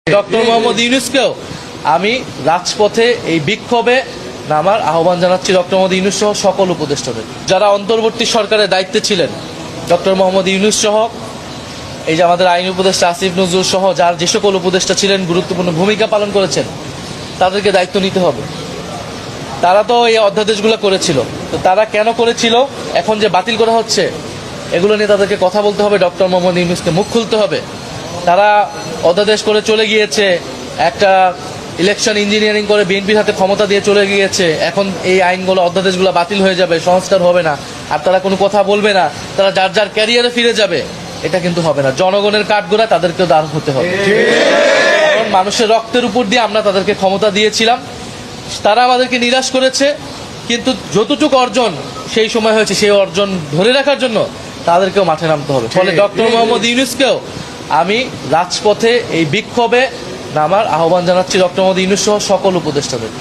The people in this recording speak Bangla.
ডক্টর মোহাম্মদ ইউনূসকেও আমি রাজপথে এই বিক্ষোভে নামার আহ্বান জানাচ্ছি। ডক্টর মোহাম্মদ ইউনূস সহ সকল উপদেষ্টাদের, যারা অন্তর্বর্তী সরকারের দায়িত্বে ছিলেন, ডক্টর মোহাম্মদ ইউনূস সহ, এই যে আমাদের আইন উপদেষ্টা আসিফ নজরুল সহ যার যে সকল উপদেষ্টা ছিলেন, গুরুত্বপূর্ণ ভূমিকা পালন করেছেন, তাদেরকে দায়িত্ব নিতে হবে। তারা তো এই অধ্যাদেশগুলো করেছিল, তো তারা কেন করেছিল, এখন যে বাতিল করা হচ্ছে, এগুলো নিয়ে তাদেরকে কথা বলতে হবে। ডক্টর মোহাম্মদ ইউনূসকে মুখ খুলতে হবে। তারা অধ্যাদেশ করে চলে গিয়েছে, একটা ইলেকশন ইঞ্জিনিয়ারিং করে বিএনপির হাতে ক্ষমতা দিয়ে চলে গিয়েছে। এখন এই আইনগুলো, অধ্যাদেশগুলো বাতিল হয়ে যাবে, সংস্কার হবে না, আর তারা কোনো কথা বলবে না, তারা যার যার ক্যারিয়ারে ফিরে যাবে। এটা কিন্তু হবে না। জনগণের কাঠগড়া তাদেরকেও দাঁড় হতে হবে। কারণ মানুষের রক্তের উপর দিয়ে আমরা তাদেরকে ক্ষমতা দিয়েছিলাম, তারা আমাদেরকে নিরাশ করেছে। কিন্তু যতটুকু অর্জন সেই সময় হয়েছে, সেই অর্জন ধরে রাখার জন্য তাদেরকেও মাঠে নামতে হবে। ফলে ডক্টর মোহাম্মদ ইউনূসকেও আমি রাজপথে এই বিক্ষোভে নামার আহ্বান জানাচ্ছি, ডক্টর মোহাম্মদ ইউনূস সহ সকল উপদেষ্টাদের।